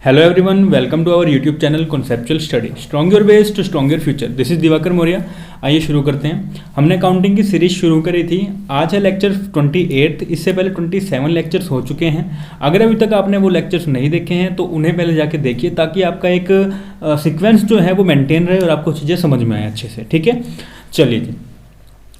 Hello everyone, welcome to our YouTube channel conceptual study strong your base to strong your future. This is Divakar Maurya. आइए शुरू करते हैं। हमने accounting की series शुरू करी थी। आज है लेक्चर 28। इससे पहले 27 लेक्चर्स हो चुके हैं। अगर अभी तक आपने वो लेक्चर्स नहीं देखे हैं तो उन्हें पहले जाके देखिए, ताकि आपका एक सीक्वेंस जो है वो मेंटेन रहे और आपको चीज़ें समझ में आए अच्छे से। ठीक है, चलिए जी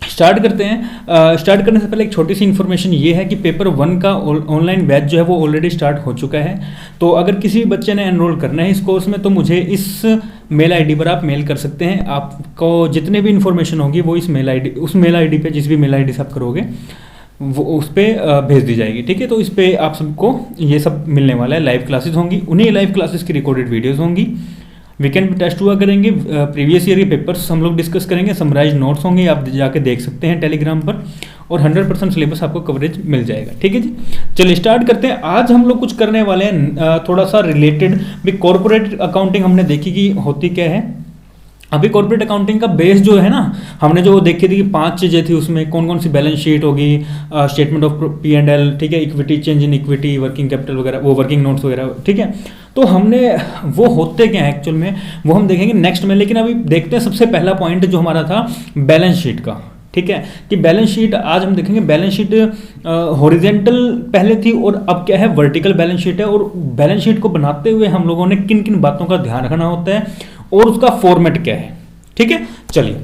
स्टार्ट करते हैं। स्टार्ट करने से पहले एक छोटी सी इन्फॉर्मेशन ये है कि पेपर 1 का ऑनलाइन बैच जो है वो ऑलरेडी स्टार्ट हो चुका है। तो अगर किसी बच्चे ने एनरोल करना है इस कोर्स में तो मुझे इस मेल आईडी पर आप मेल कर सकते हैं। आपको जितने भी इन्फॉर्मेशन होगी वो इस मेल आईडी पे जिस भी मेल आईडी से आप करोगे वो उस पर भेज दी जाएगी। ठीक है, तो इस पर आप सबको ये सब मिलने वाला है। लाइव क्लासेस होंगी, उन्हीं लाइव क्लासेस की रिकॉर्डेड वीडियोज़ होंगी। वीकेंड पे टेस्ट हुआ करेंगे, प्रीवियस ईयर के पेपर्स हम लोग डिस्कस करेंगे, समराइज नोट्स होंगे, आप जाके देख सकते हैं टेलीग्राम पर, और 100% सिलेबस आपको कवरेज मिल जाएगा। ठीक है जी, चलिए स्टार्ट करते हैं। आज हम लोग कुछ करने वाले हैं थोड़ा सा रिलेटेड भी। कॉर्पोरेट अकाउंटिंग हमने देखी कि होती क्या है। अभी कॉर्पोरेट अकाउंटिंग का बेस जो है ना, हमने जो देखी थी कि 5 चीज़ें थी, उसमें कौन कौन सी बैलेंस शीट होगी, स्टेटमेंट ऑफ P&L, ठीक है, equity, change in equity, working capital वगैरह, वो वर्किंग नोट्स वगैरह। ठीक है, तो हमने वो होते क्या है एक्चुअल में वो हम देखेंगे नेक्स्ट में। लेकिन अभी देखते हैं सबसे पहला पॉइंट जो हमारा था बैलेंस शीट का। ठीक है, कि बैलेंस शीट आज हम देखेंगे। बैलेंस शीट हॉरिजेंटल पहले थी और अब क्या है, वर्टिकल बैलेंस शीट है। और बैलेंस शीट को बनाते हुए हम लोगों ने किन किन बातों का ध्यान रखना होता है और उसका फॉर्मेट क्या है। ठीक है, चलिए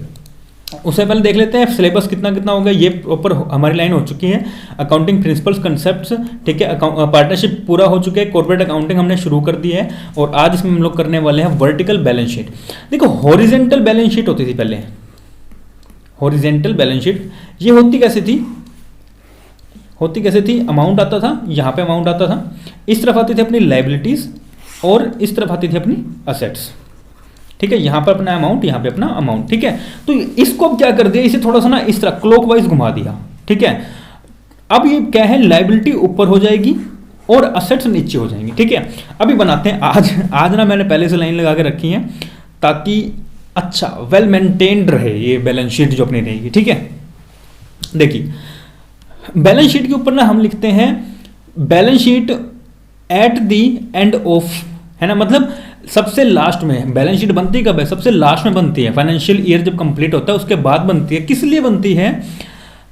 उससे पहले देख लेते हैं सिलेबस कितना कितना होगा। ये प्रॉपर हमारी लाइन हो चुकी है, अकाउंटिंग प्रिंसिपल्स कंसेप्ट्स। ठीक है, पार्टनरशिप पूरा हो चुका है, कॉर्पोरेट अकाउंटिंग हमने शुरू कर दी है। और आज इसमें हम लोग करने वाले हैं वर्टिकल बैलेंस शीट। देखो, हॉरिजेंटल बैलेंस शीट होती थी पहले। हॉरिजेंटल बैलेंस शीट ये होती कैसे थी? अमाउंट आता था, यहाँ पे अमाउंट आता था, इस तरफ आती थी अपनी लाइबिलिटीज और इस तरफ आती थी अपनी असेट्स। ठीक है, यहाँ पर अपना अमाउंट, यहाँ पे अपना अमाउंट। ठीक है, तो इसको अब क्या कर दिया, इसे थोड़ा सा ना इस तरह क्लॉकवाइज घुमा दिया। ठीक है, अब ये क्या है, लाइबिलिटी ऊपर हो जाएगी और असेट्स नीचे हो जाएंगी। ठीक है, अभी बनाते हैं। आज ना मैंने पहले से लाइन लगा के रखी है ताकि अच्छा वेल मेंटेन्ड रहे ये बैलेंस शीट जो अपनी रहेगी। ठीक है, देखिए बैलेंस शीट के ऊपर ना हम लिखते हैं balance sheet at the end of, है ना, मतलब सबसे लास्ट में। बैलेंस शीट बनती कब है? सबसे लास्ट में बनती है। फाइनेंशियल ईयर जब कंप्लीट होता है उसके बाद बनती है। किस लिए बनती है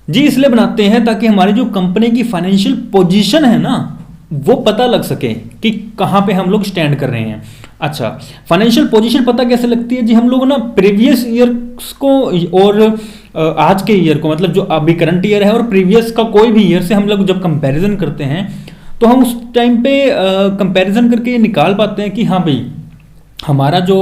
जी? इसलिए बनाते हैं ताकि हमारी जो कंपनी की फाइनेंशियल पोजीशन है ना वो पता लग सके कि कहाँ पे हम लोग स्टैंड कर रहे हैं। अच्छा, फाइनेंशियल पोजीशन पता कैसे लगती है जी? हम लोग ना प्रीवियस ईयर को और आज के ईयर को, मतलब जो अभी करंट ईयर है और प्रीवियस का कोई भी ईयर से हम लोग जब कंपैरिजन करते हैं तो हम उस टाइम पे कंपैरिजन करके ये निकाल पाते हैं कि हाँ भाई हमारा जो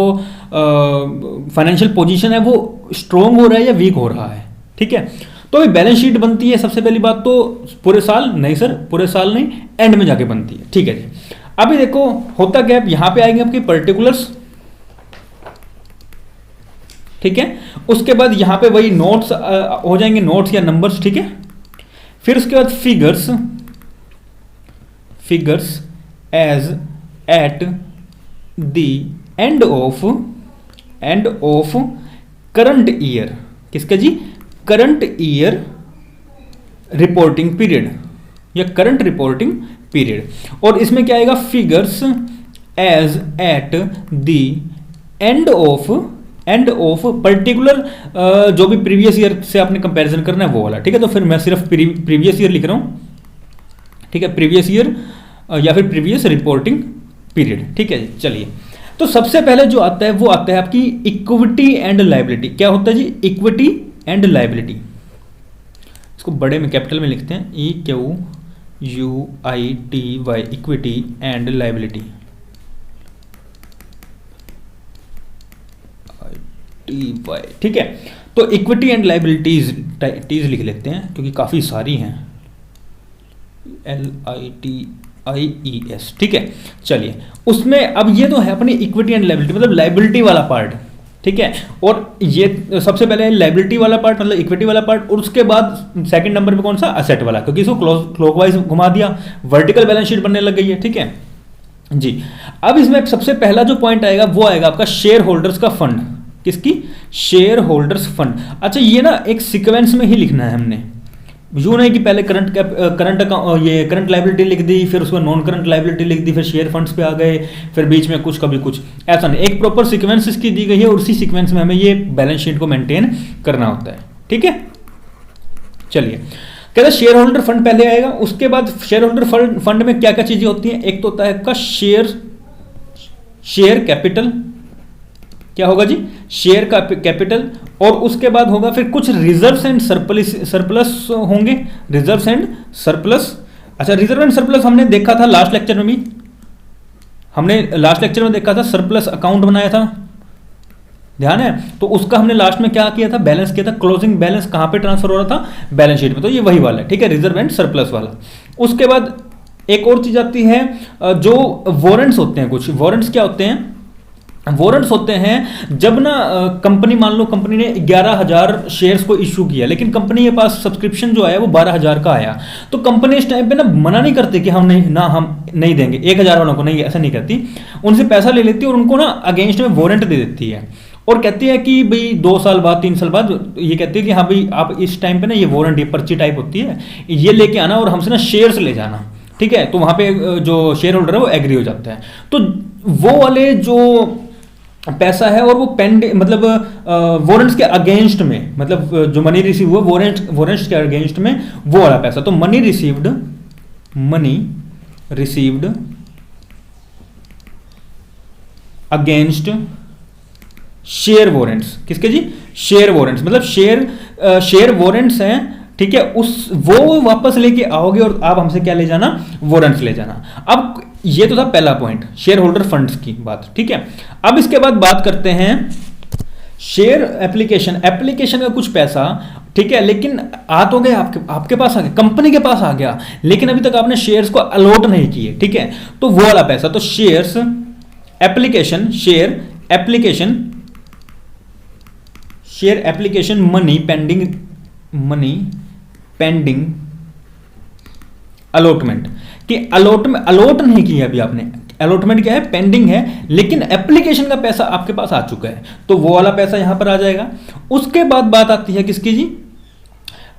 फाइनेंशियल पोजीशन है वो स्ट्रोंग हो रहा है या वीक हो रहा है। ठीक है, तो अभी बैलेंस शीट बनती है सबसे पहली बात तो पूरे साल नहीं सर, पूरे साल नहीं, एंड में जाके बनती है। ठीक है जी, अभी देखो होता क्या है, यहां पे आएंगे आपके पर्टिकुलर्स। ठीक है, उसके बाद यहां पे वही नोट्स हो जाएंगे, नोट्स या नंबर्स। ठीक है, फिर उसके बाद figures as at the end of current year. किसका जी? करंट ईयर रिपोर्टिंग पीरियड या करंट रिपोर्टिंग पीरियड। और इसमें क्या आएगा? Figures as at the end of particular, जो भी प्रीवियस ईयर से आपने कंपैरिजन करना है वो वाला। ठीक है, तो फिर मैं सिर्फ प्रीवियस ईयर लिख रहा हूं। ठीक है, प्रीवियस ईयर या फिर प्रीवियस रिपोर्टिंग पीरियड। ठीक है, चलिए तो सबसे पहले जो आता है वो आता है आपकी इक्विटी एंड लायबिलिटी। क्या होता है जी? Equity and liability. इसको बड़े में कैपिटल में लिखते हैं, EQUITY, इक्विटी एंड लायबिलिटी। ठीक है, तो इक्विटी एंड लायबिलिटीज लिख लेते हैं क्योंकि काफी सारी हैं। LITIES। ठीक है, चलिए उसमें अब ये तो है अपनी इक्विटी एंड लायबिलिटी, मतलब लायबिलिटी वाला पार्ट। ठीक है, और ये सबसे पहले लायबिलिटी वाला पार्ट मतलब इक्विटी वाला पार्ट, और उसके बाद सेकंड नंबर पे कौन सा? असेट वाला, क्योंकि इसको क्लॉकवाइज घुमा दिया, वर्टिकल बैलेंस शीट बनने लग गई है। ठीक है जी, अब इसमें सबसे पहला जो पॉइंट आएगा वो आएगा आपका शेयर होल्डर्स का फंड। किसकी? Share holders fund. अच्छा, ये ना एक सीक्वेंस में ही लिखना है हमने। यूँ नहीं कि पहले करंट लाइबिलिटी लिख दी, फिर उसमें नॉन करंट लाइबिलिटी लिख दी, फिर शेयर फंड्स पे आ गए, फिर बीच में कुछ कभी कुछ, ऐसा नहीं। एक प्रॉपर सीक्वेंस इसकी दी गई है और उसी सीक्वेंस में हमें ये बैलेंस शीट को मेंटेन करना होता है, ठीक है। चलिए, कहता है शेयर होल्डर फंड पहले आएगा, उसके बाद शेयर होल्डर फंड में क्या क्या चीजें होती हैं। एक तो होता है का शेयर कैपिटल, क्या होगा जी, शेयर का कैपिटल, और उसके बाद होगा फिर कुछ रिजर्व्स एंड सरप्लस होंगे, रिजर्व्स एंड सरप्लस। अच्छा, रिजर्व एंड सरप्लस हमने देखा था लास्ट लेक्चर में भी, हमने लास्ट लेक्चर में देखा था, सरप्लस अकाउंट बनाया था, ध्यान है। तो उसका हमने लास्ट में क्या किया था, बैलेंस किया था, क्लोजिंग बैलेंस कहां पे ट्रांसफर हो रहा था, बैलेंस शीट में। तो ये वही वाला है, ठीक है, रिजर्व एंड सरप्लस वाला। उसके बाद एक और चीज आती है, जो वारंट्स होते हैं। कुछ वारंट्स क्या होते हैं, वारंट्स होते हैं जब ना कंपनी, मान लो कंपनी ने 11,000 शेयर्स को इशू किया, लेकिन कंपनी के पास सब्सक्रिप्शन जो आया वो 12,000 का आया, तो कंपनी इस टाइम पे ना मना नहीं करती कि हम नहीं देंगे 1,000 वालों को, नहीं, ऐसा नहीं करती, उनसे पैसा ले लेती है और उनको ना अगेंस्ट में वारंट दे देती है और कहती है कि भाई 2 साल बाद 3 साल बाद ये कहती है कि हाँ भाई आप इस टाइम पे ना ये वारंट, ये पर्ची टाइप होती है, ये लेके आना और हमसे ना शेयर्स ले जाना, ठीक है। तो वहां पे जो शेयर होल्डर है वो एग्री हो जाता है। तो वो वाले जो पैसा है और वो पेंडिंग, मतलब वारंट्स के अगेंस्ट में, मतलब जो मनी रिसीव हुआ वारंट्स के अगेंस्ट में वो वाला पैसा, तो money received against share warrants, किसके जी, शेयर वारंट्स, मतलब शेयर वारंट्स हैं, ठीक है, वो वापस लेके आओगे और आप हमसे क्या ले जाना, वारंट्स ले जाना। अब ये तो था पहला पॉइंट, शेयर होल्डर फंड्स की बात, ठीक है। अब इसके बाद बात करते हैं शेयर एप्लीकेशन का कुछ पैसा, ठीक है, लेकिन आ तो गए आपके पास आ गया, कंपनी के पास आ गया, लेकिन अभी तक आपने शेयर्स को अलॉट नहीं किए, ठीक है, तो वो वाला पैसा, तो share application money pending allotment, कि अलॉट नहीं किया अभी आपने, अलॉटमेंट क्या है, पेंडिंग है, लेकिन एप्लीकेशन का पैसा आपके पास आ चुका है, तो वो वाला पैसा यहां पर आ जाएगा। उसके बाद बात आती है किसकी जी,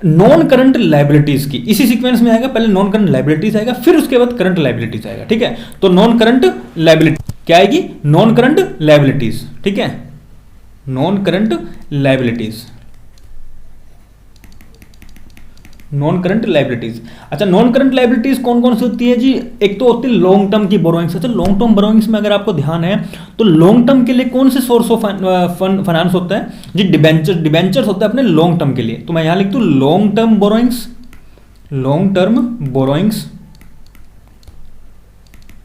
नॉन करंट लाइबिलिटीज की, इसी सीक्वेंस में आएगा, पहले नॉन करंट लाइबिलिटीज आएगा, फिर उसके बाद करंट लाइबिलिटीज आएगा, ठीक है। तो नॉन करंट लाइबिलिटी क्या आएगी, नॉन करंट लाइबिलिटीज, ठीक है, non current liabilities, non current liabilities. अच्छा, नॉन करंट लाइबिलिटीज कौन कौन सी होती है जी, एक तो होती है लॉन्ग टर्म की बोरोइंग्स। अच्छा, लॉन्ग टर्म बोरोइंग्स में अगर आपको ध्यान है तो लॉन्ग टर्म के लिए कौन से सोर्स ऑफ फाइनेंस होता है जी, डिबेंचर्स होता है अपने लॉन्ग टर्म के लिए। तो मैं यहां लिख दूं लॉन्ग टर्म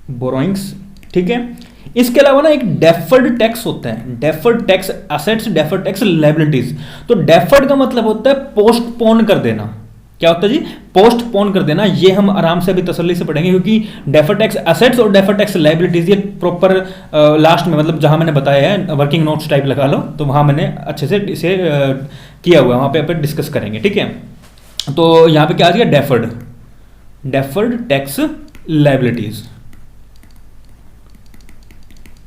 बोरोइंग्स, ठीक है। इसके अलावा ना एक डेफर्ड टैक्स होता है, deferred tax assets, deferred tax liabilities. तो डेफर्ड का मतलब होता है पोस्टपोन कर देना। क्या होता है जी, पोस्टपोन कर देना। ये हम आराम से अभी तसल्ली से पढ़ेंगे, क्योंकि डेफर्ड टैक्स असेट्स और डेफर्ड टैक्स लायबिलिटीज ये प्रॉपर लास्ट में, मतलब जहां मैंने बताया है वर्किंग नोट्स टाइप लगा लो, तो वहां मैंने अच्छे से इसे किया हुआ है, वहां पे डिस्कस करेंगे, ठीक है। तो यहां पे क्या आ जाएगा, डेफर्ड टैक्स लायबिलिटीज,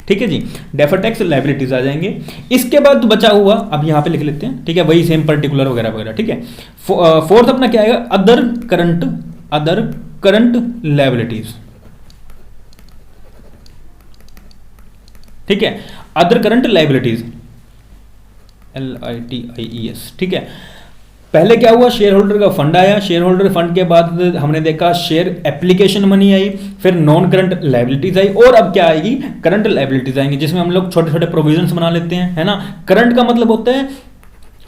ठीक है जी, डेफर्ड टैक्स लायबिलिटीज आ जाएंगे। इसके बाद बचा हुआ अब यहां पे लिख लेते हैं, ठीक है, वही सेम पर्टिकुलर वगैरह वगैरह, ठीक है। फोर्थ अपना क्या आएगा, अदर करंट लायबिलिटीज, ठीक है, अदर करंट लायबिलिटीज, LITIES, ठीक है। पहले क्या हुआ, शेयर होल्डर का फंड आया, शेयर होल्डर फंड के बाद हमने देखा शेयर एप्लीकेशन मनी आई, फिर नॉन करंट लायबिलिटीज आई, और अब क्या आएगी, करंट लायबिलिटीज आएंगी, जिसमें हम लोग छोटे छोटे प्रोविजंस बना लेते हैं, है ना। करंट का मतलब होता है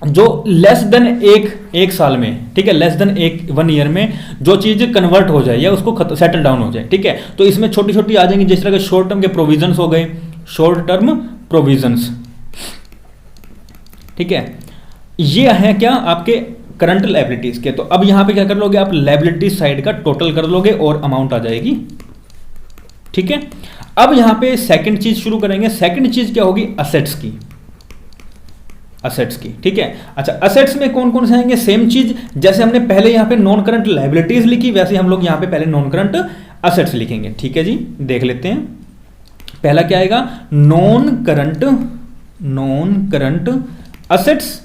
जो लेस देन एक साल में, ठीक है, लेस देन 1 ईयर में जो चीज कन्वर्ट हो जाए या उसको सेटल डाउन हो जाए, ठीक है। तो इसमें छोटी छोटी आ जाएंगी, जिस तरह के शॉर्ट टर्म के प्रोविजंस हो गए, शॉर्ट टर्म प्रोविजंस, ठीक है। ये है क्या, आपके करंट लायबिलिटीज के। तो अब यहां पे क्या कर लोगे आप, लायबिलिटी साइड का टोटल कर लोगे और अमाउंट आ जाएगी, ठीक है। अब यहां पे सेकंड चीज शुरू करेंगे। सेकंड चीज क्या होगी, असेट्स की, ठीक है। अच्छा, असेट्स में कौन कौन से आएंगे, सेम चीज जैसे हमने पहले यहां पे नॉन करंट लायबिलिटीज लिखी, वैसे हम लोग यहां पे पहले नॉन करंट असेट्स लिखेंगे, ठीक है जी। देख लेते हैं, पहला क्या आएगा, नॉन करंट असेट्स।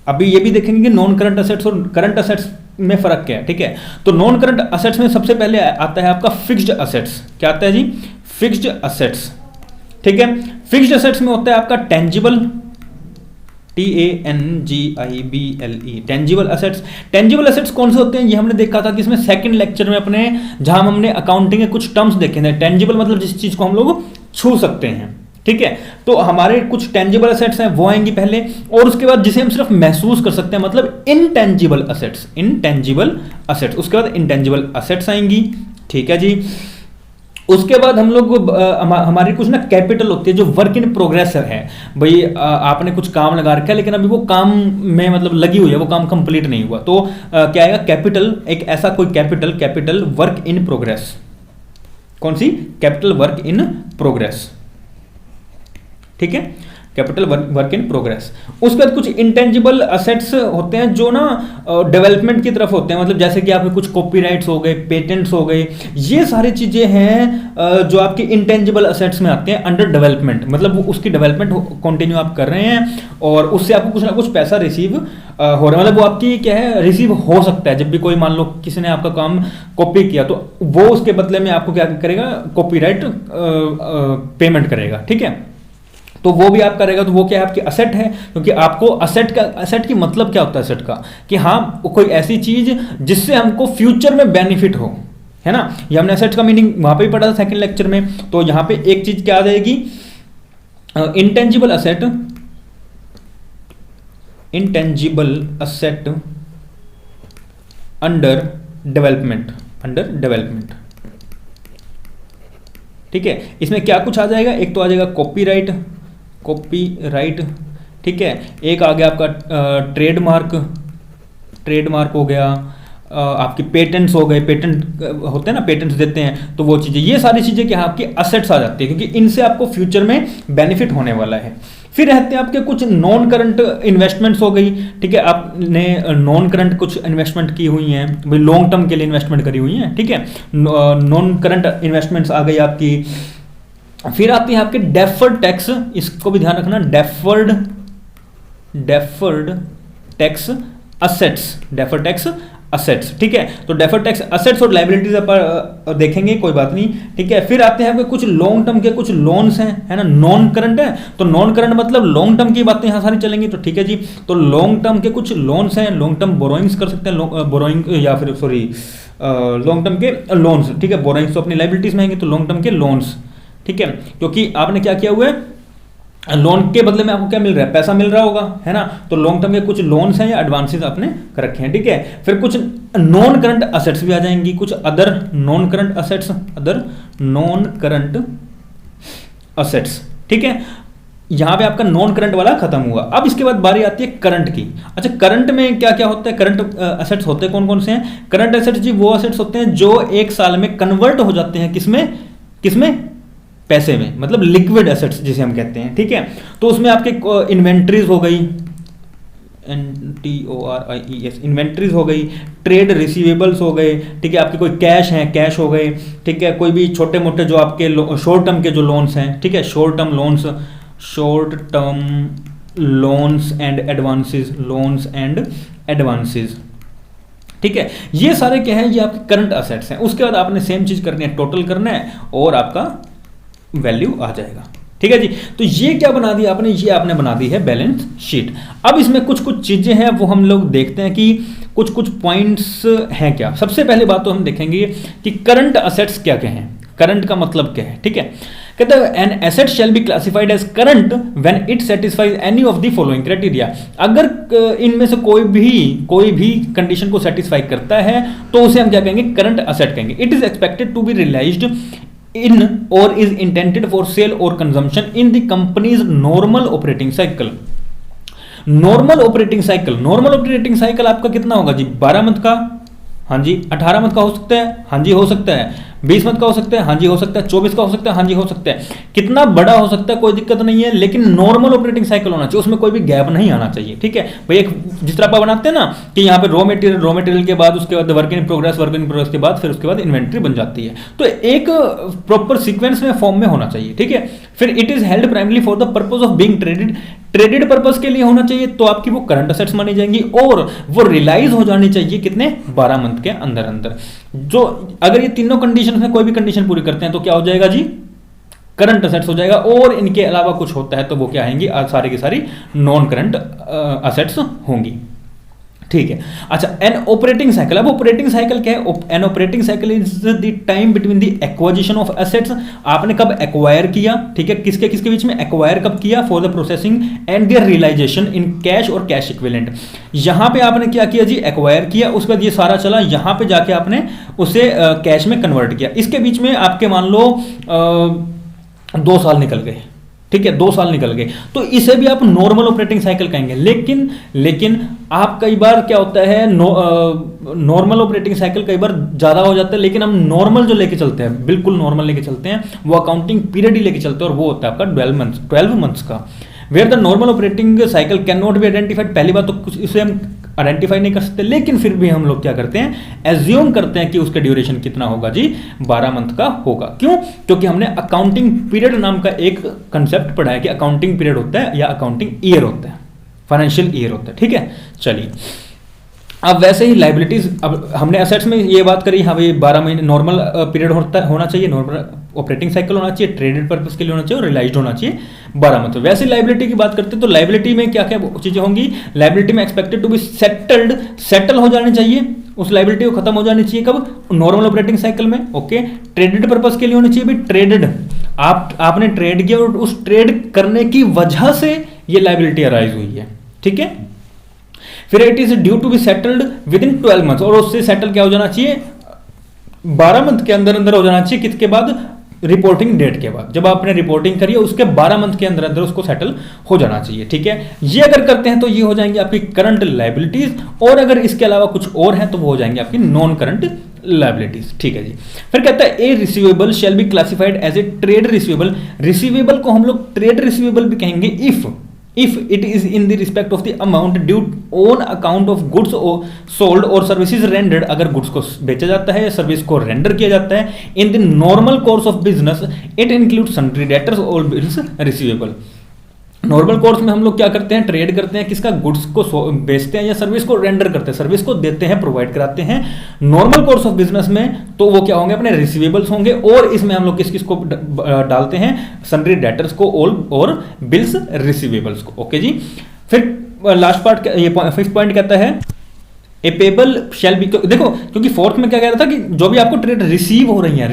अभी ये भी देखेंगे कि नॉन करंट असेट्स और करंट असेट्स में फर्क क्या है, ठीक है। तो नॉन करंट असेट्स में सबसे पहले आता है आपका फिक्स्ड असेट्स। क्या आता है जी? फिक्स्ड असेट्स, ठीक है। फिक्स्ड असेट्स में होता है आपका tangible, TANGIBLE, tangible assets. Tangible assets कौन से होते हैं, ये हमने देखा था कि इसमें सेकंड लेक्चर में अपने, जहां हमने अकाउंटिंग के कुछ टर्म्स देखे थे। टेंजिबल मतलब जिस चीज को हम लोग छू सकते हैं, ठीक है। तो हमारे कुछ टेंजिबल असेट्स हैं, वो आएंगी पहले, और उसके बाद जिसे हम सिर्फ महसूस कर सकते हैं, मतलब इनटेंजिबल असेट्स, इनटेंजिबल असेट्स। उसके बाद इनटेंजिबल असेट्स आएंगी, ठीक है जी। उसके बाद हम लोग हमारी कुछ ना कैपिटल होती है जो वर्क इन प्रोग्रेस है। भाई आपने कुछ काम लगा रखा है लेकिन अभी वो काम में मतलब लगी हुई है, वो काम कंप्लीट नहीं हुआ, तो क्या आएगा? कैपिटल। एक ऐसा कोई कैपिटल वर्क इन प्रोग्रेस। कौन सी? कैपिटल वर्क इन प्रोग्रेस, ठीक है, कैपिटल वर्क इन प्रोग्रेस। उसके बाद कुछ इंटेंजिबल असेट्स होते हैं जो ना डेवलपमेंट की तरफ होते हैं, मतलब जैसे कि आपके कुछ कॉपीराइट्स हो गए, पेटेंट्स हो गए, ये सारी चीजें हैं जो आपके इंटेंजिबल असेट्स में आते हैं अंडर डेवलपमेंट। मतलब उसकी डेवलपमेंट कंटिन्यू आप कर रहे हैं और उससे आपको कुछ ना कुछ पैसा रिसीव हो रहा है, मतलब वो आपकी क्या है, रिसीव हो सकता है। जब भी कोई मान लो किसी ने आपका काम कॉपी किया तो वो उसके बदले में आपको क्या करेगा? कॉपीराइट पेमेंट करेगा, ठीक है। तो वो भी आप करेगा, तो वो क्या है? आपकी असेट है, क्योंकि आपको असेट की मतलब क्या होता है असेट का? कि हाँ, कोई ऐसी चीज जिससे हमको फ्यूचर में बेनिफिट हो, है ना। ये हमने असेट का मीनिंग वहां पे ही पढ़ा था सेकंड लेक्चर में। तो यहां पे एक चीज क्या आ जाएगी? Intangible asset, intangible asset under development, under development, ठीक है। इसमें क्या कुछ आ जाएगा? एक तो आ जाएगा कॉपीराइट, कॉपीराइट, ठीक है। एक आ गया आपका ट्रेडमार्क, ट्रेडमार्क हो गया, आपकी पेटेंट्स हो गए, पेटेंट होते हैं ना, पेटेंट्स देते हैं, तो वो चीज़ें, ये सारी चीज़ें क्या आपकी असेट्स आ जाती है, क्योंकि इनसे आपको फ्यूचर में बेनिफिट होने वाला है। फिर रहते हैं आपके कुछ नॉन करंट इन्वेस्टमेंट्स हो गई, ठीक है। आपने नॉन करंट कुछ इन्वेस्टमेंट की हुई हैं, भाई लॉन्ग टर्म के लिए इन्वेस्टमेंट करी हुई हैं, ठीक है। नॉन करंट इन्वेस्टमेंट्स आ गई आपकी। फिर आती है आपके डेफर्ड टैक्स, इसको भी ध्यान रखना, deferred tax assets, deferred tax assets, ठीक है। तो डेफर्ड टैक्स असेट्स और लायबिलिटीज अपन देखेंगे, कोई बात नहीं, ठीक है। फिर आते हैं आपके कुछ लॉन्ग टर्म के कुछ लोन्स हैं, है ना, नॉन करंट है, तो नॉन करंट मतलब लॉन्ग टर्म की बातें यहाँ सारी चलेंगी, तो ठीक है जी। तो लॉन्ग टर्म के कुछ लोन्स हैं, लॉन्ग टर्म बोरोइंग्स कर सकते हैं, बोरोइंग या फिर सॉरी लॉन्ग टर्म के लोन्स, ठीक है। बोरोइंग्स तो अपनी लायबिलिटीज में आएंगे, तो लॉन्ग टर्म के लोन्स, ठीक है, क्योंकि आपने क्या किया हुआ है, लोन के बदले में आपको क्या मिल रहा है? पैसा मिल रहा होगा, है ना। तो लॉन्ग टर्म के कुछ लोन्स हैं या एडवांसेस आपने कर रखे हैं, ठीक है। फिर कुछ नॉन करंट असेट्स भी आ जाएंगी, कुछ other non current assets, other non current assets, ठीक है। यहां पे आपका नॉन करंट वाला खत्म हुआ। अब इसके बाद बारी आती है करंट की। अच्छा, करंट में क्या क्या होता है? करंट असेट्स होते हैं कौन कौन से हैं? करंट असेट्स जी वो असेट्स होते हैं जो एक साल में कन्वर्ट हो जाते हैं, किसमें? किसमें? पैसे में, मतलब लिक्विड एसेट्स जिसे हम कहते हैं, ठीक है। तो उसमें आपके इन्वेंट्रीज हो गई, NTORIES, इन्वेंट्रीज हो गई, ट्रेड रिसीवेबल्स हो गए, ठीक है। आपके कोई कैश हैं, कैश हो गए, ठीक है। कोई भी छोटे मोटे जो आपके शॉर्ट टर्म के जो लोन्स हैं, ठीक है, short term loans, short term loans and advances, loans and advances, ठीक है। ये सारे क्या है? ये आपके करंट असेट्स हैं। उसके बाद आपने सेम चीज करनी है, टोटल करना है और आपका वैल्यू आ जाएगा, ठीक है जी। तो ये क्या बना दिया आपने? ये आपने बना दी है बैलेंस शीट। अब इसमें कुछ कुछ चीजें हैं वो हम लोग देखते हैं कि कुछ कुछ पॉइंट्स हैं क्या। सबसे पहले बात तो हम देखेंगे कि करंट असेट्स क्या क्या हैं, करंट का मतलब क्या है, ठीक है। कहते हैं an asset shall be classified as current when it satisfies any of the following criteria. अगर इनमें से कोई भी कंडीशन को सेटिस्फाई करता है तो उसे हम क्या कहेंगे? करंट असेट कहेंगे। It is expected to be realised in or is intended for sale or consumption in the company's normal operating cycle। Normal operating cycle, normal operating cycle आपका कितना होगा जी? 12 मंथ का, हाँ जी। 18 मंथ का हो सकता है, हाँ जी हो सकता है। 20 मंथ का हो सकता है, हाँ जी हो सकता है, 24 का हो सकता है, हाँ जी हो सकता है, कितना बड़ा हो सकता है कोई दिक्कत नहीं है, लेकिन नॉर्मल ऑपरेटिंग साइकिल होना चाहिए, उसमें कोई भी गैप नहीं आना चाहिए। ठीक है भाई, एक जिस तरह आप बनाते हैं ना कि यहाँ पे रॉ मटेरियल के बाद उसके बाद वर्क इन प्रोग्रेस के बाद फिर उसके बाद इन्वेंट्री बन जाती है, तो एक प्रॉपर सीक्वेंस में फॉर्म में होना चाहिए। ठीक है, फिर it is held primary for the purpose of being traded purpose के लिए होना चाहिए, तो आपकी वो करंट असेट्स मानी जाएंगी और वो रियलाइज हो जानी चाहिए कितने 12 मंथ के अंदर अंदर। जो अगर ये तीनों कंडीशन में कोई भी कंडीशन पूरी करते हैं तो क्या हो जाएगा जी, करंट असेट्स हो जाएगा, और इनके अलावा कुछ होता है तो वो क्या आएंगी, सारी की सारी नॉन करंट असेट्स होंगी। ठीक है, अच्छा एन ऑपरेटिंग साइकिल, अब ऑपरेटिंग साइकिल क्या है, an operating cycle is the time between the acquisition of assets, आपने कब एक्वायर किया, ठीक है, किसके किसके बीच में एक्वायर कब किया, for the processing and their realisation in cash और कैश इक्विवेलेंट। यहां पे आपने क्या किया जी, एक्वायर किया, उसके बाद ये सारा चला, यहां पे जाके आपने उसे कैश में कन्वर्ट किया, इसके बीच में आपके मान लो 2 साल निकल गए। ठीक है, 2 साल निकल गए, तो इसे भी आप नॉर्मल ऑपरेटिंग साइकिल कहेंगे। लेकिन आप कई बार क्या होता है, नॉर्मल ऑपरेटिंग साइकिल कई बार ज्यादा हो जाता है, लेकिन हम नॉर्मल जो लेके चलते हैं, बिल्कुल नॉर्मल लेके चलते हैं, वो अकाउंटिंग पीरियड ही लेके चलते हैं, और वो होता है आपका 12 मंथ्स का। Where the normal operating cycle can not be identified, पहली बात तो कुछ इसे हम आइडेंटिफाई नहीं कर सकते, लेकिन फिर भी हम लोग क्या करते हैं, एज्यूम करते हैं कि उसका ड्यूरेशन कितना होगा जी, 12 मंथ का होगा। क्यों? क्योंकि हमने अकाउंटिंग पीरियड नाम का एक कंसेप्ट पढ़ा है कि अकाउंटिंग पीरियड होता है या अकाउंटिंग ईयर होता है, फाइनेंशियल ईयर होता है। ठीक है, चलिए अब वैसे ही लाइबिलिटीज, अब हमने एसेट्स में ये बात करी, हाँ भाई 12 महीने नॉर्मल पीरियड होना चाहिए, नॉर्मल ऑपरेटिंग साइकिल होना चाहिए, ट्रेडेड पर्पस के लिए होना चाहिए और रियलाइज्ड होना चाहिए 12 मंथ। वैसे लाइबिलिटी की बात करते हैं तो लाइबिलिटी में क्या क्या चीजें होंगी, लाइबिलिटी में एक्सपेक्टेड टू बी सेटल हो जानी चाहिए, उस लाइबिलिटी को खत्म हो जानी चाहिए कब, नॉर्मल ऑपरेटिंग साइकिल में। ओके, ट्रेडेड पर्पस के लिए होनी चाहिए, भी ट्रेडेड, आपने ट्रेड किया और उस ट्रेड करने की वजह से ये लाइबिलिटी अराइज हुई है। ठीक है, फिर it is due to be settled within 12 months, और उससे सेटल क्या हो जाना चाहिए, 12 मंथ के अंदर अंदर हो जाना चाहिए, किसके बाद, रिपोर्टिंग डेट के बाद, जब आपने रिपोर्टिंग करी है उसके 12 मंथ के अंदर अंदर उसको सेटल हो जाना चाहिए। ठीक है, ये अगर करते हैं तो ये हो जाएंगे आपकी करंट लाइबिलिटीज, और अगर इसके अलावा कुछ और है तो वो हो जाएंगे आपकी नॉन करंट लाइबिलिटीज। ठीक है जी, फिर कहता है a receivable shall be classified as a trade receivable, receivable को हम लोग ट्रेड रिसीवेबल भी कहेंगे if it is in the respect of the amount due on account of goods sold or services rendered, अगर गुड्स को बेचा जाता है या सर्विस को रेंडर किया जाता है in the normal course of business, it includes sundry debtors or bills receivable। Normal course में हम लोग क्या करते हैं, ट्रेड करते हैं, किसका, गुड्स को बेचते हैं या सर्विस को रेंडर करते हैं, सर्विस को देते हैं, प्रोवाइड कराते हैं। नॉर्मल कोर्स ऑफ बिजनेस में तो वो क्या होंगे, अपने रिसीवेबल्स होंगे, और इसमें हम लोग किस किस को डालते हैं, सन्ड्री डेटर्स को और बिल्स रिसीवेबल्स को। ओके जी, फिर लास्ट पार्ट, ये 5th पॉइंट कहता है ए पेबल शैल बी, देखो क्योंकि 4th में क्या कह रहा था कि जो भी आपको ट्रेड रिसीव हो रही है,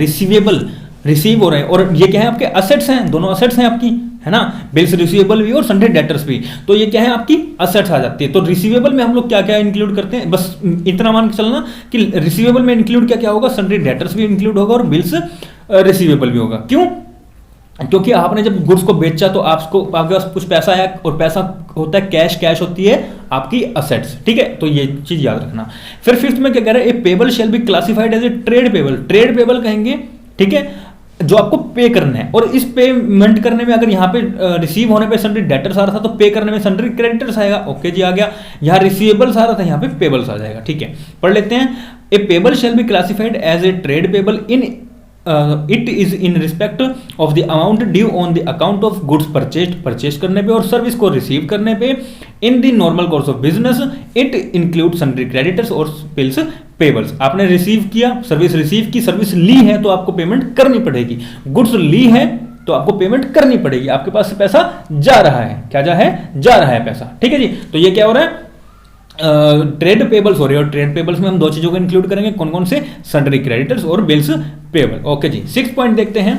रिसीव हो रहे हैं, और ये क्या है, आपके असेट्स हैं, दोनों असेट्स हैं आपकी, है ना, बिल्स रिसीवेबल भी और सन्ड्री डेटर्स भी, तो ये क्या है, आपकी असेट्स आ जाती है। तो रिसीवेबल में हम लोग क्या क्या इंक्लूड करते हैं, बस इतना मान के चलना कि रिसीवेबल में इंक्लूड क्या क्या होगा, सन्ड्री डेटर्स भी इंक्लूड होगा और बिल्स रिसीवेबल भी होगा। क्यों? क्योंकि आपने जब गुड्स को बेचा तो आपके पास कुछ पैसा आया, और पैसा होता है कैश होती है आपकी असेट्स। ठीक है, तो ये चीज याद रखना। फिर 5th में क्या कह रहा है, a payable shall be classified as a trade payable कहेंगे। ठीक है, जो आपको पे करना है, और इस पेमेंट करने में अगर यहाँ पे रिसीव होने पे सन्ड्री डेटर्स आ रहा था तो पे करने में सन्ड्री क्रेडिटर्स आएगा। ओके जी, आ गया, यहाँ रिसीवेबल्स आ रहा था, यहाँ पे पेबल्स आ जाएगा। ठीक है, पढ़ लेते हैं। A payable shall be classified as a trade payable in it is in respect of the amount due on the account of goods purchase करने पे और सर्विस को रिसीव करने पे in the normal course of business. It include sundry creditors और bills payables. आपने receive किया, service receive की, सर्विस ली है तो आपको पेमेंट करनी पड़ेगी, गुड्स ली है तो आपको पेमेंट करनी पड़ेगी, आपके पास से पैसा जा रहा है, क्या जा रहा है पैसा। ठीक है जी, तो ये क्या हो रहा है, ट्रेड पेबल्स हो रही है, और ट्रेड पेबल्स में हम 2 चीजों को इंक्लूड करेंगे, कौन कौन से, सन्ड्री क्रेडिटर्स और बिल्स पेबल। ओके जी, 6th पॉइंट देखते हैं।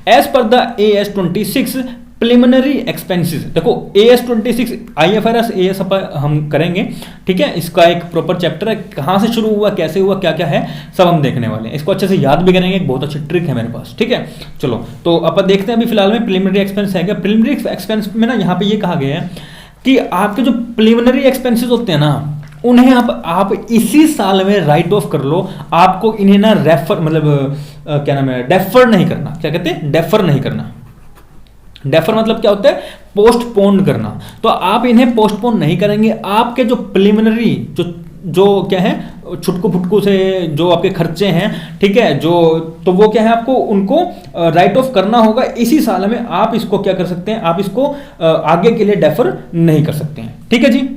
As per the AS 26 preliminary expenses, देखो AS 26 IFRS AS हम करेंगे। ठीक है, इसका एक प्रॉपर चैप्टर है, कहाँ से शुरू हुआ, कैसे हुआ, क्या क्या है, सब हम देखने वाले हैं। इसको अच्छे से याद भी करेंगे, एक बहुत अच्छी ट्रिक है मेरे पास। ठीक है, चलो तो अपन देखते हैं। अभी फिलहाल में प्रिलिमिनरी एक्सपेंस है क्या, प्रिलिमिनरी एक्सपेंस में ना यहाँ पे ये कहा गया है कि आपके जो प्रिलिमिनरी एक्सपेंसेस होते हैं ना, उन्हें आप इसी साल में राइट ऑफ कर लो। आपको इन्हें ना रेफर मतलब क्या नाम है, डेफर नहीं करना। क्या कहते हैं, डेफर नहीं करना। डेफर मतलब क्या होता है, पोस्टपोन करना। तो आप इन्हें पोस्टपोन नहीं करेंगे। आपके जो प्रिलिमिनरी जो क्या है, छुटकू फुटकू से जो आपके खर्चे हैं, ठीक है, जो तो वो क्या है, आपको उनको राइट ऑफ करना होगा इसी साल में। आप इसको क्या कर सकते हैं, आप इसको आगे के लिए डेफर नहीं कर सकते हैं। ठीक है जी,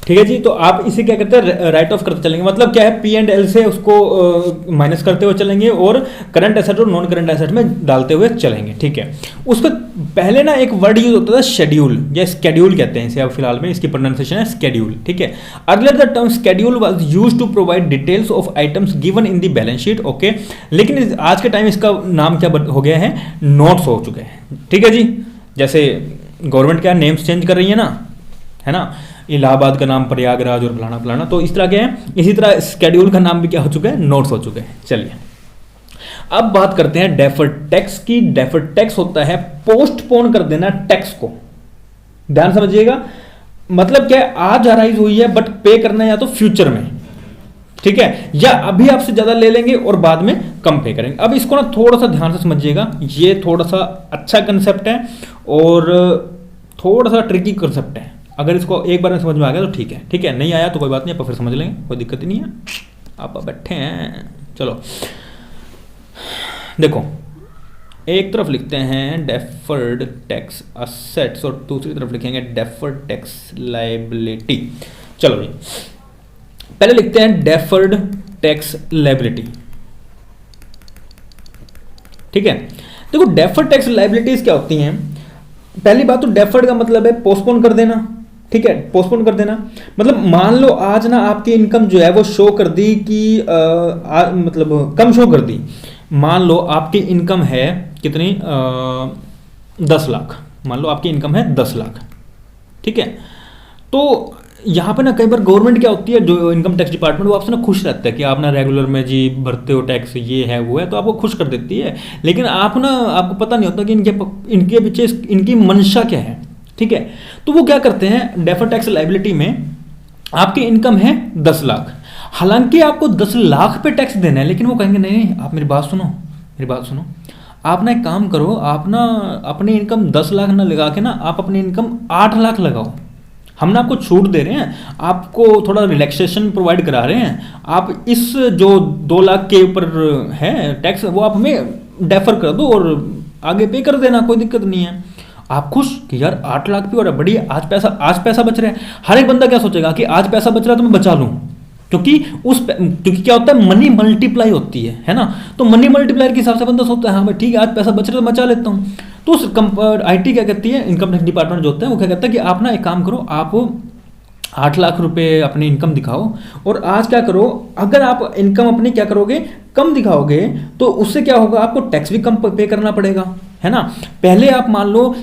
ठीक है जी। तो आप इसे क्या करते हैं, राइट ऑफ करते चलेंगे। मतलब क्या है, P&L से उसको माइनस करते हुए चलेंगे और करंट एसेट और नॉन करंट एसेट में डालते हुए चलेंगे। ठीक है, उसके पहले ना एक वर्ड यूज होता था शेड्यूल, या स्केड्यूल कहते हैं इसे अब फिलहाल में, इसकी प्रोनाउंसिएशन है स्केड्यूल। ठीक है, earlier the term schedule was used to provide details of items given in the balance sheet. Okay, लेकिन आज के टाइम इसका नाम क्या हो गया है, नोट्स हो चुके हैं। ठीक है जी, जैसे गवर्नमेंट क्या नेम्स चेंज कर रही है ना, इलाहाबाद का नाम प्रयागराज और फलाना फलाना, तो इस तरह के हैं। इसी तरह स्केड्यूल का नाम भी क्या हो चुका है, नोट्स हो चुके हैं। चलिए अब बात करते हैं डेफर्ड टैक्स की। डेफर्ड टैक्स होता है पोस्टपोन कर देना टैक्स को। ध्यान समझिएगा, मतलब क्या है, आज अराइज हुई है बट पे करना है या तो फ्यूचर में, ठीक है, या अभी आपसे ज्यादा ले लेंगे और बाद में कम पे करेंगे। अब इसको ना थोड़ा सा ध्यान से समझिएगा, ये थोड़ा सा अच्छा कंसेप्ट है और थोड़ा सा ट्रिकी कंसेप्ट है। अगर इसको एक बार में समझ में आ गया तो ठीक है, ठीक है, नहीं आया तो कोई बात नहीं, आप फिर समझ लेंगे, कोई दिक्कत ही नहीं है। आप बैठे हैं, चलो देखो, एक तरफ लिखते हैं डेफर्ड टैक्स असेट्स और दूसरी तरफ लिखेंगे डेफर्ड टैक्स लायबिलिटी। चलो जी, पहले लिखते हैं डेफर्ड टैक्स लायबिलिटी। ठीक है, देखो डेफर्ड टैक्स लायबिलिटीज क्या होती हैं। पहली बात तो डेफर्ड का मतलब है पोस्टपोन कर देना। ठीक है, पोस्टपोन कर देना मतलब मान लो आज ना आपकी इनकम जो है वो शो कर दी कि मतलब कम शो कर दी। मान लो आपकी इनकम है कितनी, 10 लाख। मान लो आपकी इनकम है 10 लाख। ठीक है, तो यहाँ पे ना कई बार गवर्नमेंट क्या होती है, जो इनकम टैक्स डिपार्टमेंट, वो आपसे ना खुश रहता है कि आप ना रेगुलर में जी भरते हो टैक्स, ये है वो है, तो आपको खुश कर देती है। लेकिन आपको पता नहीं होता कि इनके पीछे इनकी मंशा क्या है। ठीक है, तो वो क्या करते हैं, डेफर्ड टैक्स लायबिलिटी में आपकी इनकम है 10 लाख, हालांकि आपको 10 लाख पे टैक्स देना है, लेकिन वो कहेंगे नहीं, आप मेरी बात सुनो, आप ना एक काम करो, आप ना अपनी इनकम 10 लाख ना लगा के ना आप अपनी इनकम 8 लाख लगाओ। हम ना आपको छूट दे रहे हैं, आपको थोड़ा रिलैक्सेशन प्रोवाइड करा रहे हैं। आप इस जो 2 लाख के ऊपर है टैक्स, वो आप हमें डेफर कर दो और आगे पे कर देना, कोई दिक्कत नहीं है। आप खुश कि यार 8 लाख भी हो रहा है, बढ़िया, आज पैसा बच रहा है। हर एक बंदा क्या सोचेगा कि आज पैसा बच रहा है तो मैं बचा लूं, क्योंकि क्या होता है, मनी मल्टीप्लाई होती है ना। तो मनी मल्टीप्लायर के हिसाब से बंदा सोचता है हाँ भाई ठीक है, आज पैसा बच रहा है तो बचा लेता हूँ। तो IT क्या कहती है, इनकम टैक्स डिपार्टमेंट जो होता है वो क्या कहता है कि आप ना एक काम करो, आप 8 लाख रुपए अपनी इनकम दिखाओ और आज क्या करो, अगर आप इनकम अपनी क्या करोगे, कम दिखाओगे, तो उससे क्या होगा, आपको टैक्स भी कम पे करना पड़ेगा, है ना। पहले आप मान लो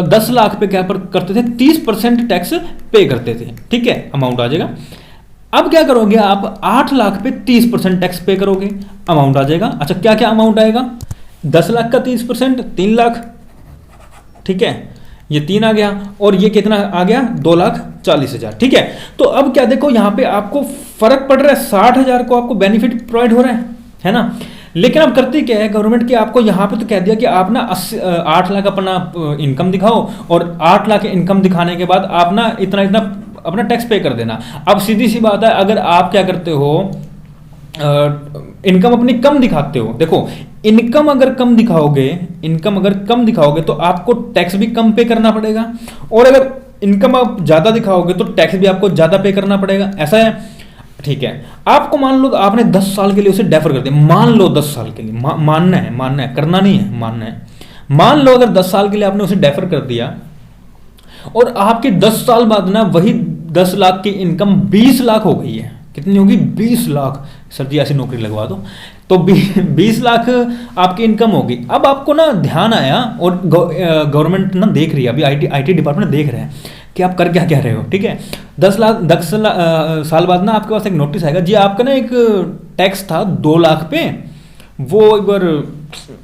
10 लाख पे क्या करते थे, 30% टैक्स पे करते थे। ठीक है, अमाउंट आ जाएगा। अब क्या करोगे, आप 8 लाख पे 30% टैक्स पे करोगे, अमाउंट आ जाएगा। अच्छा, क्या क्या अमाउंट आएगा, 10 लाख का 30% 3 लाख। ठीक है, ये 3 आ गया और ये कितना आ गया, 2,40,000। ठीक है, तो अब क्या देखो, यहाँ पे आपको फर्क पड़ रहा है, 60,000 को आपको बेनिफिट प्रोवाइड हो रहा है ना। लेकिन अब करती क्या है गवर्नमेंट की, आपको यहाँ पे तो कह दिया कि आप ना 8 लाख अपना इनकम दिखाओ और 8 लाख इनकम दिखाने के बाद आप ना इतना इतना अपना टैक्स पे कर देना। अब सीधी सी बात है, अगर आप क्या करते हो, इनकम अपनी कम दिखाते हो, देखो इनकम अगर कम दिखाओगे तो आपको टैक्स भी कम पे करना पड़ेगा, और अगर इनकम आप ज्यादा दिखाओगे तो टैक्स भी आपको ज्यादा पे करना पड़ेगा, ऐसा है। ठीक है, आपको मान लो आपने 10 साल के लिए उसे डेफर कर दिया, मान लो 10 साल के लिए, मानना है, करना नहीं है, मानना है। मान लो अगर 10 साल के लिए आपने उसे डेफर कर दिया और आपके 10 साल बाद ना वही 10 लाख की इनकम 20 लाख हो गई है। कितनी होगी, 20 लाख। सर जी ऐसी नौकरी लगवा दो, तो 20 लाख आपकी इनकम होगी। अब आपको ना ध्यान आया और गवर्नमेंट ना देख रही है, अभी IT डिपार्टमेंट देख रहे हैं कि आप कर क्या कह रहे हो। ठीक है, 10 साल बाद ना आपके पास एक नोटिस आएगा जी, आपका ना एक टैक्स था 2 लाख पे, वो एक बार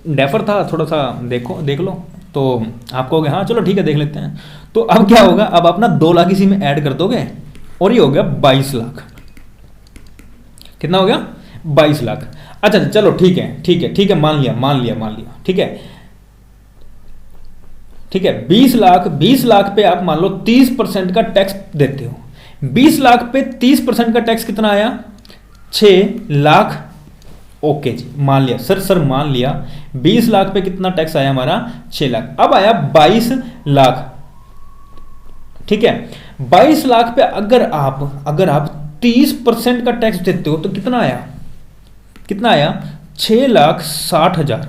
डेफर था, थोड़ा सा देख लो, तो आप कहोगे हाँ चलो ठीक है देख लेते हैं। तो अब क्या होगा, अब आप ना 2 लाख इसी में ऐड कर दोगे और ये हो गया 22 लाख। कितना हो गया, 22 लाख। अच्छा चलो ठीक है ठीक है ठीक है, मान लिया ठीक है ठीक है। 20 लाख पे आप मान लो 30% का टैक्स देते हो। 20 लाख पे 30% का टैक्स कितना आया? 6 लाख। ओके जी, मान लिया सर मान लिया 20 लाख पे कितना टैक्स आया हमारा? 6 लाख। अब आया 22 लाख, ठीक है। 22 लाख पे अगर आप 30% का टैक्स देते हो तो कितना आया? 6,60,000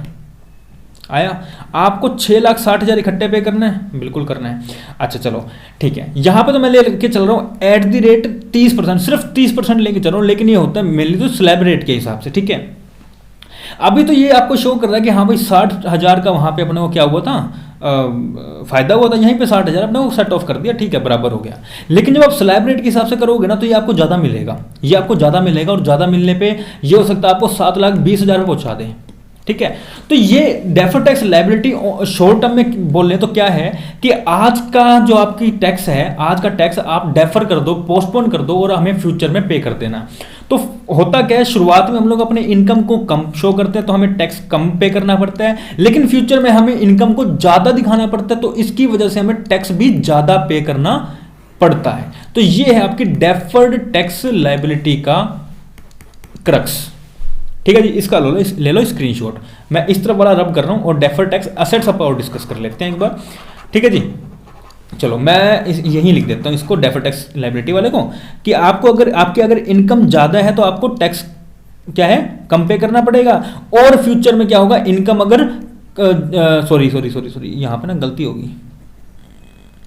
आया। आपको 6,60,000 इकट्ठे पे करना है? बिल्कुल करना है। अच्छा चलो ठीक है, यहां पे तो मैं लेके चल रहा हूं एट द रेट 30%, सिर्फ 30% लेके चल रहा हूं, लेकिन ये होता है मेनली तो स्लैब रेट के हिसाब से, ठीक है। अभी तो ये आपको शो कर रहा है कि हाँ भाई 60,000 का वहां पे अपने को क्या हुआ था, फायदा हुआ था, यहीं पे 60,000 अपने को सेट ऑफ कर दिया, ठीक है, बराबर हो गया। लेकिन जब आप स्लैब रेट के हिसाब से करोगे ना तो ये आपको ज़्यादा मिलेगा, और ज़्यादा मिलने पे ये हो सकता है आपको 7,20,000 में पहुंचा दें, ठीक है। तो ये defer tax liability short term में बोल रहे तो क्या है कि आज का जो आपकी टैक्स है, आज का टैक्स आप डेफर कर दो, पोस्टपोन कर दो और हमें फ्यूचर में पे कर देना। तो होता क्या है, शुरुआत में हम लोग अपने इनकम को कम शो करते हैं तो हमें टैक्स कम पे करना पड़ता है, लेकिन फ्यूचर में हमें इनकम को ज्यादा दिखाना पड़ता है तो इसकी वजह से हमें टैक्स भी ज्यादा पे करना पड़ता है। तो ये है आपकी डेफर्ड टैक्स लायबिलिटी का क्रक्स, ठीक है जी। इसका ले लो स्क्रीनशॉट। मैं इस तरफ वाला रब कर रहा हूं और डेफर्ड टैक्स असेट्स पर और डिस्कस कर लेते हैं एक बार, ठीक है जी। चलो मैं यहीं लिख देता हूं इसको, डेफर्ड टैक्स लायबिलिटी वाले को, कि आपको अगर इनकम ज्यादा है तो आपको टैक्स क्या है, कम पे करना पड़ेगा। और फ्यूचर में क्या होगा, इनकम अगर सॉरी यहां पे ना गलती होगी,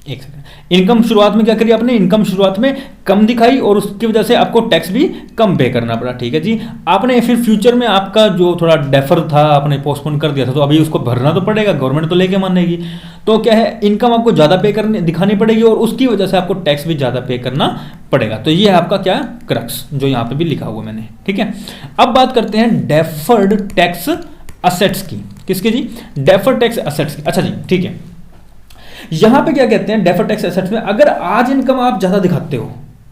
एक सेकंड। इनकम शुरुआत में क्या करी आपने, इनकम शुरुआत में कम दिखाई और उसकी वजह से आपको टैक्स भी कम पे करना पड़ा, ठीक है जी। आपने फिर फ्यूचर में आपका जो थोड़ा डेफर था आपने पोस्टपोन कर दिया था तो अभी उसको भरना तो पड़ेगा, गवर्नमेंट तो लेके मानेगी। तो क्या है, इनकम आपको ज्यादा पे करने दिखानी पड़ेगी और उसकी वजह से आपको टैक्स भी ज्यादा पे करना पड़ेगा। तो ये है आपका क्या, क्रक्स, जो यहाँ पे भी लिखा हुआ मैंने, ठीक है। अब बात करते हैं डेफर्ड टैक्स असेट्स की। किसकी जी, डेफर्ड टैक्स असेट्स की। अच्छा जी ठीक है, यहां पे क्या कहते हैं डेफर्ड टैक्स एसेट्स में, अगर आज इनकम आप ज्यादा दिखाते हो,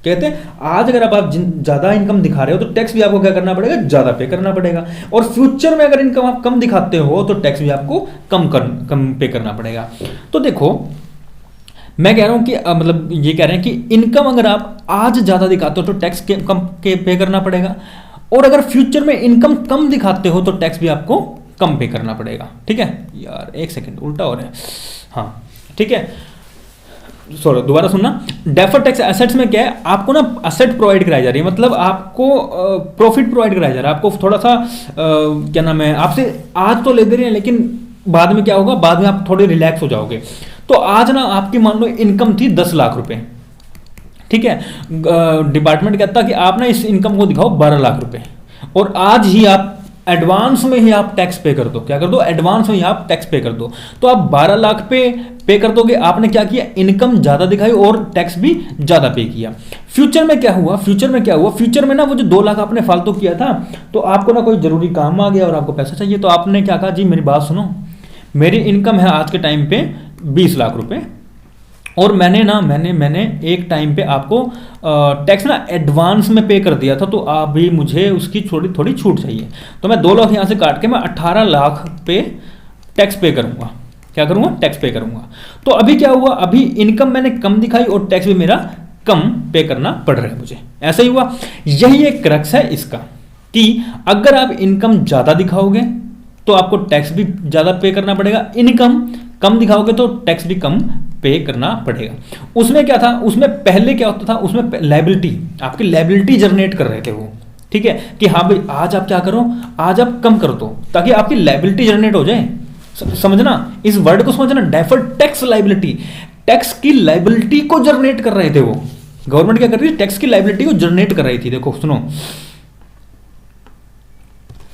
कहते हैं आज अगर आप ज्यादा इनकम दिखा रहे हो तो टैक्स भी आपको क्या करना पड़ेगा, ज्यादा पे करना पड़ेगा। और फ्यूचर में अगर इनकम आप कम दिखाते हो तो टैक्स भी आपको कम पे करना पड़ेगा। तो देखो मैं कह रहा हूं कि मतलब ये कह रहे हैं कि इनकम अगर आप आज ज्यादा दिखाते हो तो टैक्स कम पे करना पड़ेगा, और अगर फ्यूचर में इनकम कम दिखाते हो तो टैक्स भी आपको कम पे करना पड़ेगा, ठीक है। यार एक सेकेंड, उल्टा हो रहा है, हाँ ठीक है, सॉरी दोबारा सुनना। डेफर्ड टैक्स एसेट्स में क्या है, आपको ना एसेट प्रोवाइड कराई जा रही है, मतलब आपको प्रॉफिट प्रोवाइड कराया जा रहा है, आपको थोड़ा सा क्या नाम है, आपसे आज तो ले दे रहे हैं लेकिन बाद में क्या होगा, बाद में आप थोड़े रिलैक्स हो जाओगे। तो आज ना आपकी मान लो इनकम थी 10 लाख रुपए, ठीक है। डिपार्टमेंट कहता कि आप ना इस इनकम को दिखाओ 12 लाख रुपए, और आज ही आप एडवांस में ही आप टैक्स पे कर दो, क्या कर दो, एडवांस में ही आप टैक्स पे कर दो। तो आप 12 लाख पे कर दोगे, आपने क्या किया, इनकम ज्यादा दिखाई और टैक्स भी ज्यादा पे किया। फ्यूचर में क्या हुआ, फ्यूचर में ना वो जो 2 लाख आपने फालतू किया था, तो आपको ना कोई जरूरी काम आ गया और आपको पैसा चाहिए, तो आपने क्या कहा, जी मेरी बात सुनो, मेरी इनकम है आज के टाइम पे 20 लाख रुपए, और मैंने एक टाइम पे आपको टैक्स ना एडवांस में पे कर दिया था, तो अभी मुझे उसकी थोड़ी छूट चाहिए, तो मैं 2 लाख यहाँ से काट के मैं 18 लाख पे टैक्स पे करूंगा। क्या करूंगा, टैक्स पे करूंगा। तो अभी क्या हुआ, अभी इनकम मैंने कम दिखाई और टैक्स भी मेरा कम पे करना पड़ रहा है मुझे, ऐसा ही हुआ। यही एक क्रक्स है इसका, कि अगर आप इनकम ज्यादा दिखाओगे तो आपको टैक्स भी ज्यादा पे करना पड़ेगा, इनकम कम दिखाओगे तो टैक्स भी कम पे करना पड़ेगा। उसमें क्या था, उसमें पहले क्या होता था, उसमें लायबिलिटी, आपकी लायबिलिटी जनरेट कर रहे थे वो, ठीक है, कि हाँ भाई आज आप क्या करो, आज आप कम कर दो ताकि आपकी लायबिलिटी जनरेट हो जाए। समझना, इस वर्ड को समझना, डेफर्ड टैक्स लायबिलिटी, टैक्स की लायबिलिटी को जनरेट कर रहे थे वो। गवर्नमेंट क्या कर रही थी, टैक्स की लायबिलिटी को जनरेट कर रही थी। देखो सुनो,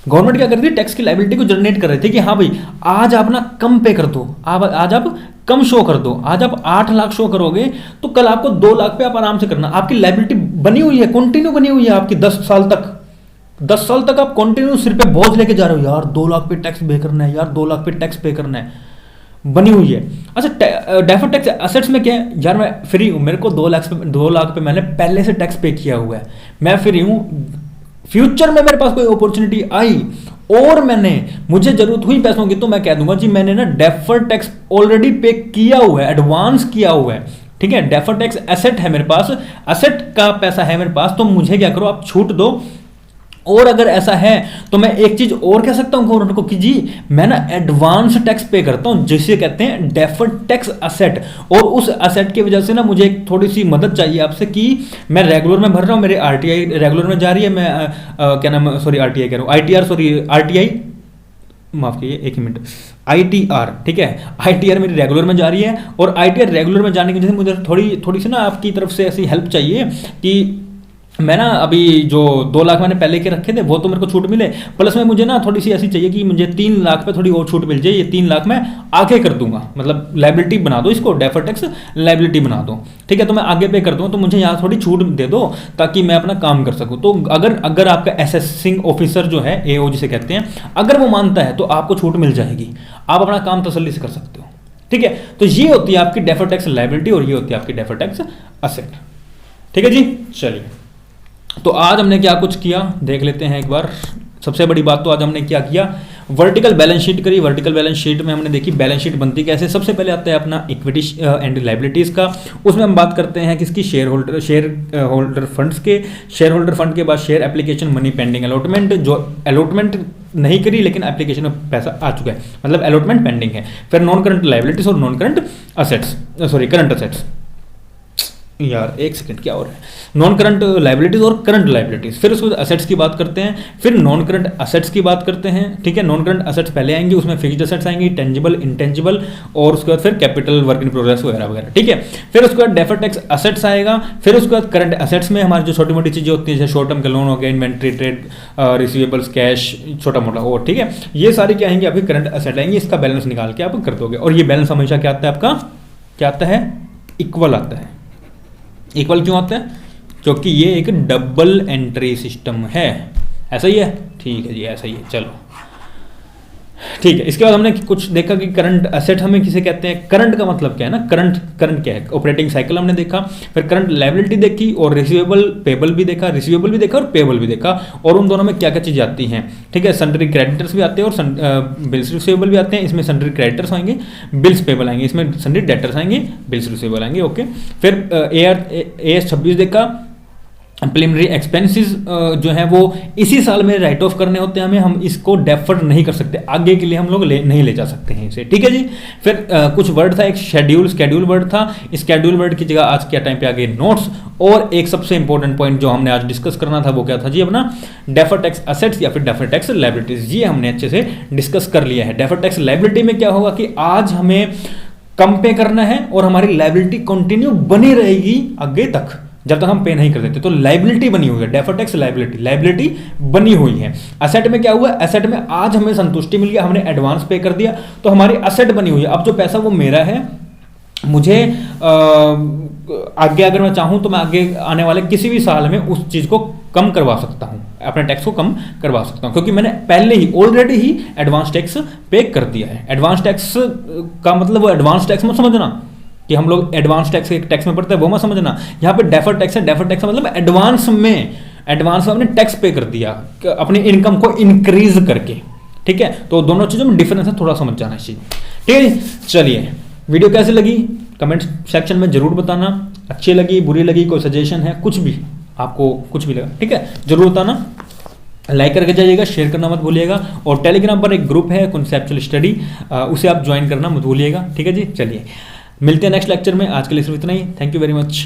गवर्नमेंट क्या कर रही थी, टैक्स की लायबिलिटी को जनरेट कर रहे थे कि हाँ भाई आज आप ना कम पे कर दो, आज आप कम शो कर दो, आज आप 8 लाख शो करोगे तो कल आपको 2 लाख पे आप आराम से करना। आपकी लायबिलिटी बनी हुई है, कंटिन्यू बनी हुई है आपकी 10 साल तक आप कंटिन्यू सिर पे बोझ लेके जा रहे हो, यार 2 लाख पे टैक्स पे करना है, यार 2 लाख पे टैक्स पे करना है, बनी हुई है। अच्छा डेफर्ड टैक्स एसेट्स में क्या है, यार मैं फ्री हूं, मेरे को 2 लाख पे मैंने पहले से टैक्स पे किया हुआ है, मैं फ्री हूं, फ्यूचर में मेरे पास कोई अपॉर्चुनिटी आई और मुझे जरूरत हुई पैसों की, तो मैं कह दूंगा जी मैंने ना डेफर्ड टैक्स ऑलरेडी पे किया हुआ है, एडवांस किया हुआ है, ठीक है। डेफर्ड टैक्स एसेट है मेरे पास, एसेट का पैसा है मेरे पास, तो मुझे क्या करो आप छूट दो। और अगर ऐसा है तो मैं एक चीज और कह सकता हूं गवर्नमेंट को कि जी मैं ना एडवांस टैक्स पे करता हूं, जिसे कहते हैं डेफर्ड टैक्स एसेट। और उस एसेट की वजह से ना मुझे एक थोड़ी सी मदद चाहिए आपसे कि मैं रेगुलर में भर रहा हूं, मेरे आरटीआई रेगुलर में जा रही है, मैं क्या नाम, सॉरी आरटीआई कह रहा हूं, आईटीआर, सॉरी आरटीआई, माफ कीजिए एक ही मिनट, आईटीआर, ठीक है, आईटीआर मेरी रेगुलर में जा रही है। और आईटीआर रेगुलर में जाने की वजह से मुझे थोड़ी सी ना आपकी तरफ से ऐसी हेल्प चाहिए कि मैं ना अभी जो 2 लाख मैंने पहले के रखे थे वो तो मेरे को छूट मिले, प्लस में मुझे ना थोड़ी सी ऐसी चाहिए कि मुझे 3 लाख पे थोड़ी और छूट मिल जाए। ये 3 लाख मैं आगे कर दूंगा, मतलब लाइबिलिटी बना दो इसको, डेफर्ड टैक्स लाइबिलिटी बना दो, ठीक है। तो मैं आगे पे कर दूंगा, तो मुझे यहाँ थोड़ी छूट दे दो ताकि मैं अपना काम कर सकूँ। तो अगर आपका असेसिंग ऑफिसर जो है, एओ जिसे कहते हैं, अगर वो मानता है तो आपको छूट मिल जाएगी, आप अपना काम तसल्ली से कर सकते हो, ठीक है। तो ये होती है आपकी डेफर्ड टैक्स लाइबिलिटी और ये होती है आपकी डेफर्ड टैक्स एसेट, ठीक है जी। चलिए, तो आज हमने क्या कुछ किया देख लेते हैं एक बार। सबसे बड़ी बात तो आज हमने क्या किया, वर्टिकल बैलेंस शीट करी। वर्टिकल बैलेंस शीट में हमने देखी बैलेंस शीट बनती कैसे। सबसे पहले आता है अपना इक्विटी एंड लाइबिलिटीज का, उसमें हम बात करते हैं किसकी, शेयर होल्डर फंड्स के। शेयर होल्डर फंड के बाद share application, money pending, allotment, जो अलॉटमेंट नहीं करी लेकिन एप्लीकेशन में पैसा आ चुका है, मतलब अलॉटमेंट पेंडिंग है। फिर नॉन करंट लाइबिलिटीज और non current assets, sorry current assets, यार एक सेकंड क्या हो रहा है, नॉन करंट लाइबिलिटीज और करंट लाइबिलिटीज। फिर उसके बाद असेट्स की बात करते हैं, फिर नॉन करंट असेट्स की बात करते हैं, ठीक है। नॉन करंट असेट्स पहले आएंगे, उसमें फिक्स्ड असेट्स आएंगे, टेंजिबल, इंटेंजिबल, और उसके बाद फिर कैपिटल, वर्क इन प्रोग्रेस वगैरह वगैरह, ठीक है। फिर उसके बाद डेफर्ड टैक्स असेट्स आएगा। फिर उसके बाद करंट असेट्स में हमारी जो छोटी मोटी चीजें होती हैं, जैसे शॉर्ट टर्म के लोन हो गया, इन्वेंट्री, ट्रेड रिसीवेबल्स, कैश, छोटा मोटा और, ठीक है। ये सारी क्या आएंगे, आपकी करंट असेट आएंगे, इसका बैलेंस निकाल के आप कर दोगे। और ये बैलेंस हमेशा क्या आता है आपका, क्या आता है, इक्वल आता है। इक्वल क्यों आता है, क्योंकि ये एक डबल एंट्री सिस्टम है। ऐसा ही है, ठीक है जी, ऐसा ही है। चलो ठीक है। इसके बाद हमने कुछ देखा कि करंट एसेट हमें किसे कहते हैं, करंट का मतलब क्या है ना, करंट क्या है, ऑपरेटिंग साइकिल हमने देखा। फिर करंट लायबिलिटी देखी और रिसीवेबल पेबल भी देखा, रिसीवेबल भी देखा और पेबल भी देखा, और उन दोनों में क्या क्या चीज़ आती हैं, ठीक है। सन्ड्री क्रेडिटर्स भी आते हैं और बिल्स रिसीवेबल भी आते हैं। इसमें सन्ड्री क्रेडिटर्स आएंगे, बिल्स पेबल आएंगे, इसमें सन्ड्री डेटर्स आएंगे, बिल्स रिसीवेबल आएंगे, ओके। फिर AS 26 देखा, प्रिलिमिनरी एक्सपेंसेस जो है वो इसी साल में राइट ऑफ करने होते हैं हमें, हम इसको डेफर नहीं कर सकते, आगे के लिए हम लोग नहीं ले जा सकते हैं इसे, ठीक है जी। फिर कुछ वर्ड था, एक शेड्यूल वर्ड था, शेड्यूल वर्ड की जगह आज के टाइम पे आ गए नोट्स। और एक सबसे इंपॉर्टेंट पॉइंट जो हमने आज डिस्कस करना था वो क्या था जी, अपना डेफर टैक्स असेट्स या फिर डेफर टैक्स लायबिलिटीज, ये हमने अच्छे से डिस्कस कर लिया है। डेफर टैक्स लायबिलिटी में क्या होगा कि आज हमें कम पे करना है और हमारी लायबिलिटी कंटिन्यू बनी रहेगी आगे तक जब तक हम पे नहीं कर देते, तो लाइबिलिटी बनी हुई है, डेफर्ड टैक्स लाइबिलिटी बनी हुई है। असेट में क्या हुआ, असेट में आज हमें संतुष्टि मिल गया, हमने एडवांस पे कर दिया तो हमारी असेट बनी हुई है। अब जो पैसा वो मेरा है, मुझे आगे अगर मैं चाहूं तो मैं आगे आने वाले किसी भी साल में उस चीज को कम करवा सकता हूं, अपने टैक्स को कम करवा सकता हूं, क्योंकि मैंने पहले ही ऑलरेडी ही एडवांस टैक्स पे कर दिया है। एडवांस टैक्स का मतलब एडवांस टैक्स मत समझना कि हम लोग एडवांस टैक्स में पढ़ते हैं, वो मत समझना। यहाँ पे डेफर्ड टैक्स है, डेफर्ड टैक्स मतलब एडवांस में हमने टैक्स पे कर दिया अपनी इनकम को इंक्रीज करके, ठीक है। तो दोनों चीजों में डिफरेंस है, थोड़ा समझ जाना चाहिए, ठीक है। चलिए, वीडियो कैसी लगी कमेंट सेक्शन में जरूर बताना, अच्छी लगी, बुरी लगी, कोई सजेशन है, कुछ भी आपको कुछ भी लगा, ठीक है, जरूर बताना। लाइक करके जाइएगा, शेयर करना मत भूलिएगा, और टेलीग्राम पर एक ग्रुप है कॉन्सेप्चुअल स्टडी, उसे आप ज्वाइन करना मत भूलिएगा, ठीक है जी। चलिए, मिलते हैं नेक्स्ट लेक्चर में, आज के लिए सिर्फ इतना ही। Thank you very much.